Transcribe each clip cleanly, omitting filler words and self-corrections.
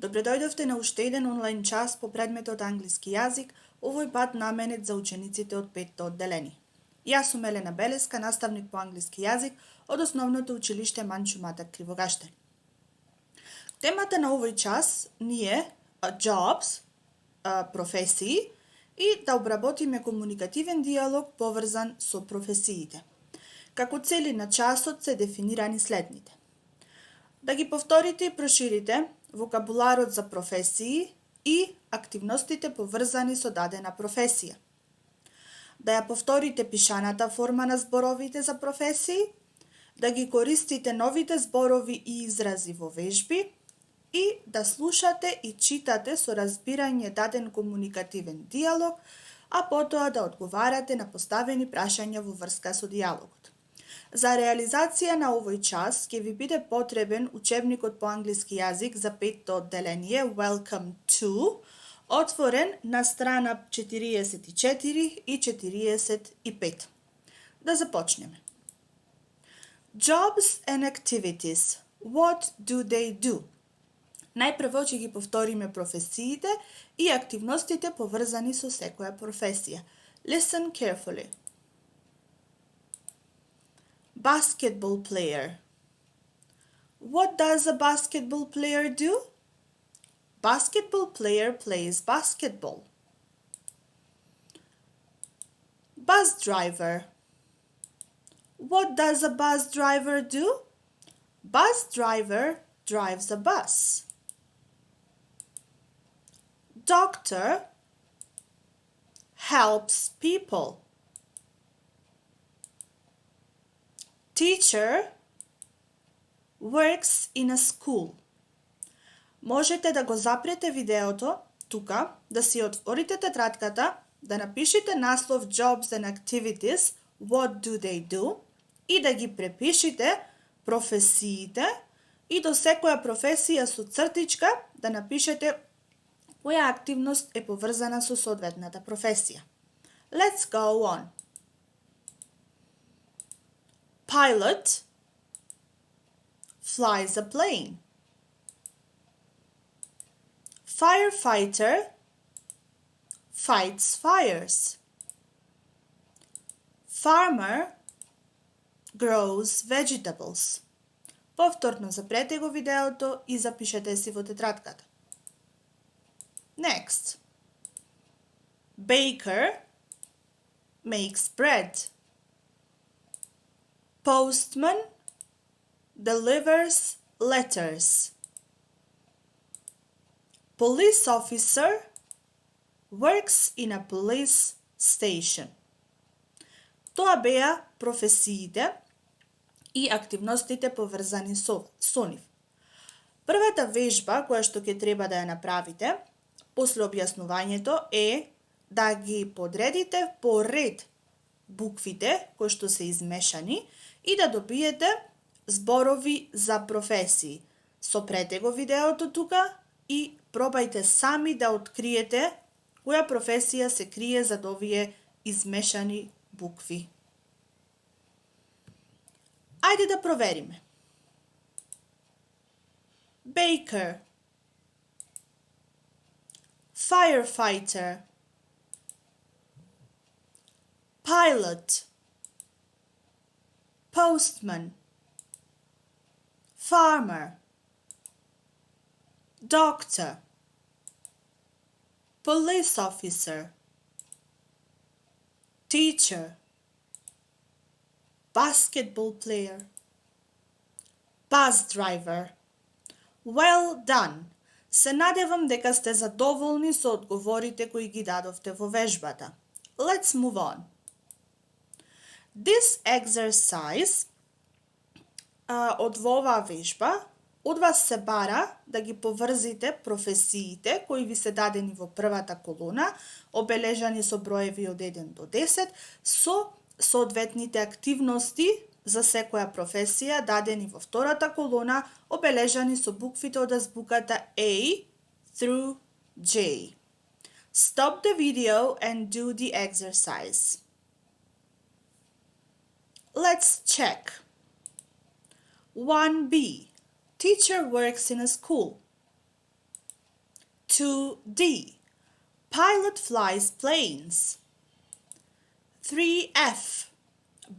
Добредојдовте на уште еден онлайн час по предметот англиски јазик, овој пат наменет за учениците од 5-то одделение. Јас сум Елена Белеска, наставник по англиски јазик од Основното училиште Манчо Матак Кривогаштен. Темата на овој час ни е jobs, професии, и да обработиме комуникативен диалог поврзан со професиите. Како цели на часот се дефинирани следните: да ги повторите и проширите вокабуларот за професии и активностите поврзани со дадена професија, да ја повторите пишаната форма на зборовите за професии, да ги користите новите зборови и изрази во вежби и да слушате и читате со разбирање даден комуникативен диалог, а потоа да одговарате на поставени прашања во врска со диалогот. За реализација на овој час ќе ви биде потребен учебникот по англиски јазик за 5-то одделение Welcome to, отворен на страна 44 и 45. Да започнеме. Jobs and activities. What do they do? Најпрво ќе ги повториме професиите и активностите поврзани со секоја професија. Listen carefully. Basketball player. What does a basketball player do? Basketball player plays basketball. Bus driver. What does a bus driver do? Bus driver drives a bus. Doctor helps people. Teacher works in a school. Можете да го запрете видеото тука, да си отворите тетрадката, да напишете наслов Jobs and Activities, What do they do, и да ги препишите професиите и до секоја професија со цртичка да напишете која активност е поврзана со соодветната професија. Let's go on. Pilot flies a plane. Firefighter fights fires. Farmer grows vegetables. Повторно запрете го видеото и запишете си во тетрадката. Next. Baker makes bread. Postman delivers letters. Police officer works in a police station. Тоа беа професиите и активностите поврзани со нив. Првата вежба која што ќе треба да ја направите после објаснувањето е да ги подредите по ред буквите кои што се измешани и да добиете зборови за професии. Сопрете го видеото тука и пробајте сами да откриете која професија се крие зад овие измешани букви. Ајде да провериме. Baker, firefighter, pilot, postman, farmer, doctor, police officer, teacher, basketball player, bus driver. Well done! Се надевам дека сте задоволни со одговорите кои ги дадовте во вежбата. Let's move on. This exercise, од оваа вежба, од вас се бара да ги поврзите професиите кои ви се дадени во првата колона, обележани со броеви од 1 до 10, со соодветните активности за секоја професија дадени во втората колона, обележани со буквите од азбуката A through J. Stop the video and do the exercise. Let's check. 1B. Teacher works in a school. 2D. Pilot flies planes. 3F.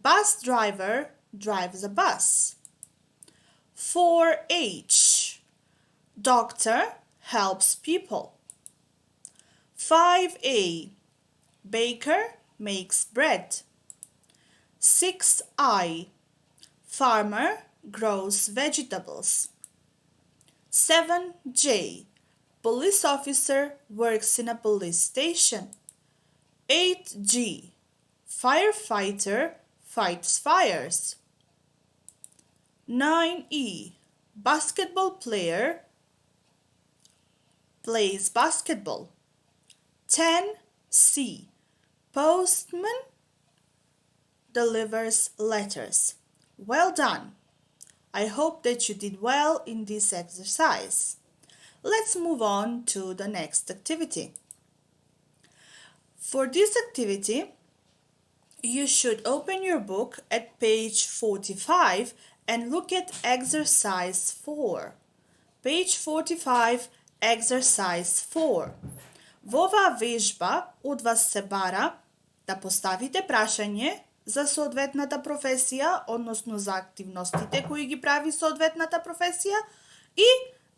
Bus driver drives a bus. 4H. Doctor helps people. 5A. Baker makes bread. 6I. Farmer grows vegetables. 7J. Police officer works in a police station. 8G. Firefighter fights fires. 9E. Basketball player plays basketball. 10C. Postman delivers letters. Well done! I hope that you did well in this exercise. Let's move on to the next activity. For this activity, you should open your book at page 45 and look at exercise 4. Page 45, exercise 4. Во оваа вежба од вас се бара да поставите прашање за соодветната професија, односно за активностите кои ги прави соодветната професија и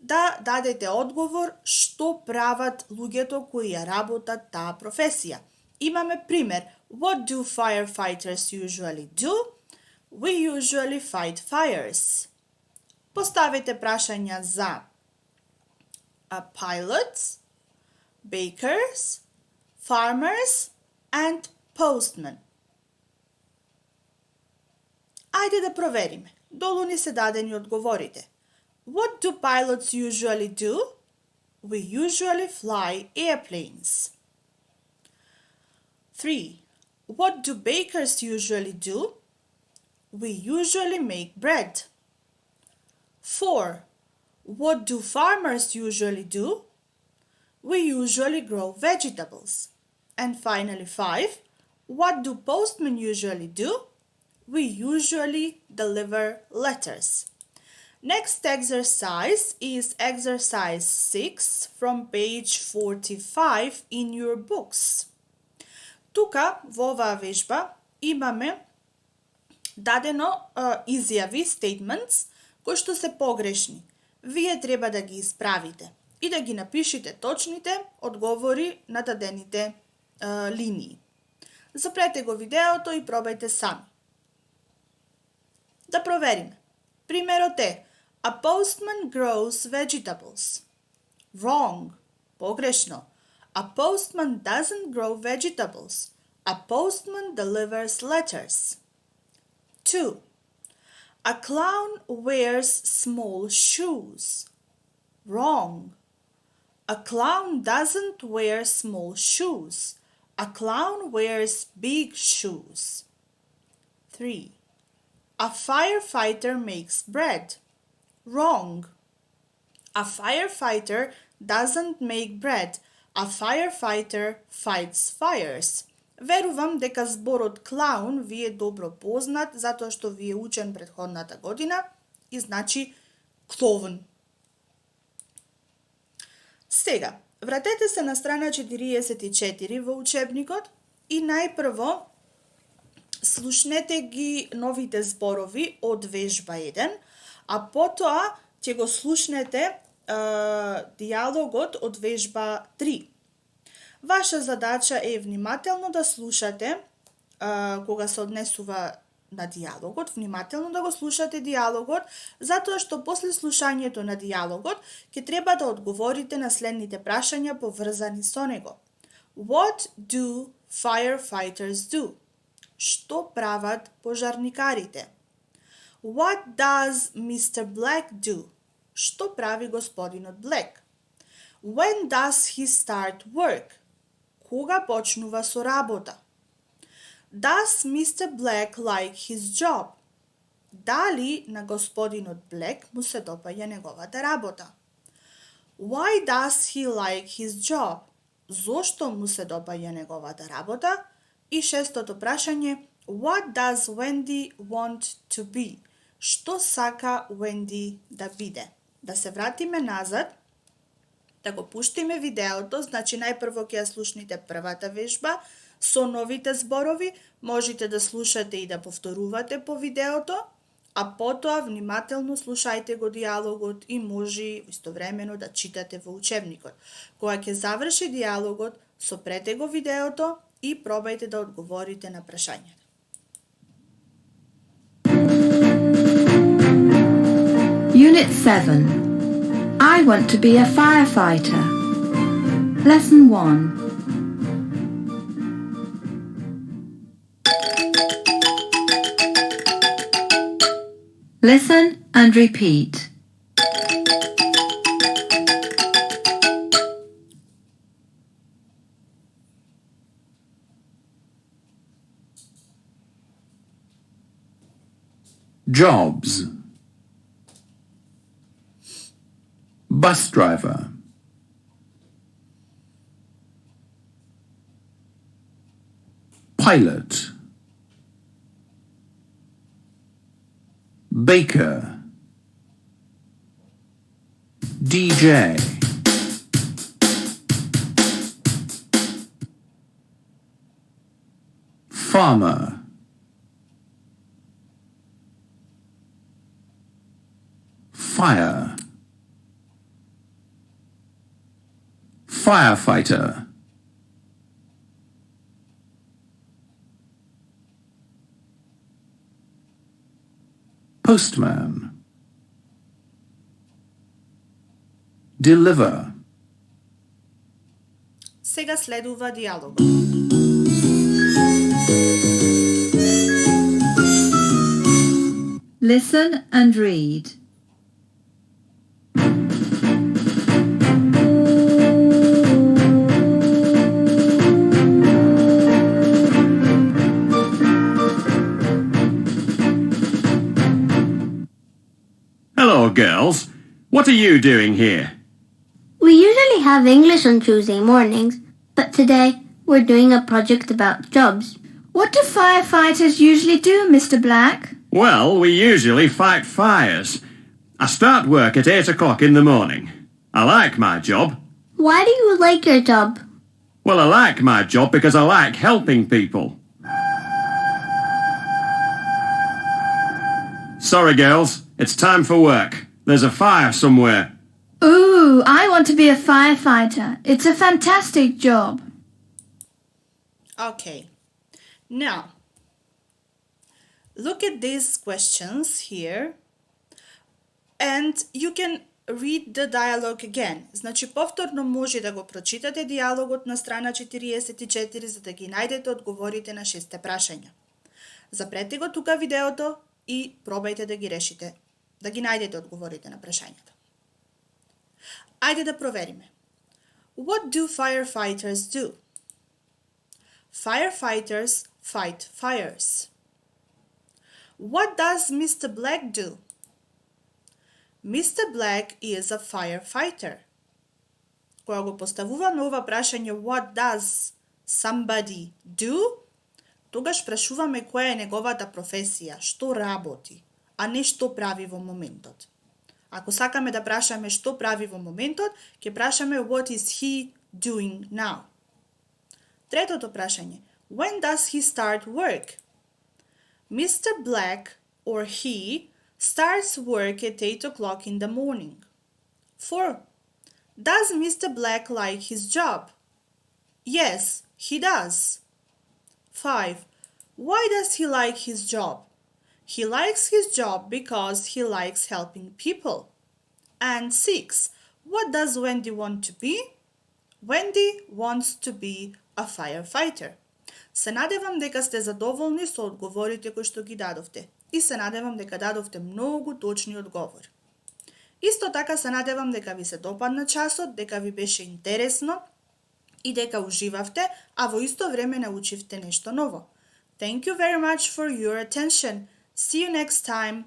да дадете одговор што прават луѓето кои ја работат таа професија. Имаме пример. What do firefighters usually do? We usually fight fires. Поставете прашања за pilots, bakers, farmers and postmen. Ајде да провериме. Долу ни се дадени одговорите. What do pilots usually do? We usually fly airplanes. 3. What do bakers usually do? We usually make bread. 4. What do farmers usually do? We usually grow vegetables. And finally 5. What do postmen usually do? We usually deliver letters. Next exercise is exercise 6 from page 45 in your books. Тука во оваа вежба имаме дадено изјави, statements, кои што се погрешни. Вие треба да ги исправите и да ги напишите точните одговори на дадените линии. Запрете го видеото и пробајте сами. Да провериме. Примерот е A postman grows vegetables. Wrong. Погрешно. A postman doesn't grow vegetables. A postman delivers letters. 2. A clown wears small shoes. Wrong. A clown doesn't wear small shoes. A clown wears big shoes. 3. A firefighter makes bread. Wrong. A firefighter doesn't make bread. A firefighter fights fires. Верувам дека зборот клаун ви е добро познат, затоа што ви е учен претходната година и значи клоун. Сега, вратете се на страна 44 во учебникот и најпрво слушнете ги новите зборови од вежба 1, а потоа ќе го слушнете диалогот од вежба 3. Ваша задача е внимателно да слушате кога се однесува на диалогот, внимателно да го слушате диалогот, затоа што после слушањето на диалогот ќе треба да одговорите на следните прашања поврзани со него. What do firefighters do? Што прават пожарникарите? What does Mr. Black do? Што прави господинот Блек? When does he start work? Кога почнува со работа? Does Mr. Black like his job? Дали на господинот Блек му се допаѓа неговата работа? Why does he like his job? Зошто му се допаѓа неговата работа? И шестото прашање, what does Wendy want to be? Што сака Wendy да биде? Да се вратиме назад, Да го пуштиме видеото, значи најпрво ќе ја слушнете првата вежба со новите зборови, можете да слушате и да повторувате по видеото, а потоа внимателно слушајте го диалогот и може истовремено да читате во учебникот. Кога ќе заврши диалогот, сопрете го видеото и пробајте да одговорите на прашањата. Unit 7. I want to be a firefighter. Lesson 1. Listen and repeat. Jobs. Bus driver. Pilot. Baker. DJ. Farmer. Fire. Firefighter. Postman. Deliver. Сега следува диалог. Listen and read. Hello, girls. What are you doing here? We usually have English on Tuesday mornings, but today we're doing a project about jobs. What do firefighters usually do, Mr. Black? Well, we usually fight fires. I start work at 8 o'clock in the morning. I like my job. Why do you like your job? Well, I like my job because I like helping people. Sorry, girls. It's time for work. There's a fire somewhere. Ooh, I want to be a firefighter. It's a fantastic job. Okay. Now, look at these questions here and you can read the dialogue again. Значи, повторно може да го прочитате диалогот на страна 44 за да ги најдете одговорите на 6 прашања. Запрете го тука видеото и пробајте да ги решите, да ги најдете одговорите на прашањата. Ајде да провериме. What do firefighters do? Firefighters fight fires. What does Mr. Black do? Mr. Black is a firefighter. Кога го поставуваме ова прашање what does somebody do, тогаш прашуваме која е неговата професија, што работи, а не што прави во моментот. Ако сакаме да прашаме што прави во моментот, ќе прашаме what is he doing now. Третото прашање, when does he start work? Mr. Black or he starts work at 8 o'clock in the morning. 4. Does Mr. Black like his job? Yes, he does. 5. Why does he like his job? He likes his job because he likes helping people. And 6. What does Wendy want to be? Wendy wants to be a firefighter. Се надевам дека сте задоволни со одговорите кои што ги дадовте и се надевам дека дадовте многу точни одговори. Исто така се надевам дека ви се допадна часот, дека ви беше интересно и дека уживавте, а во исто време научивте нешто ново. Thank you very much for your attention. See you next time.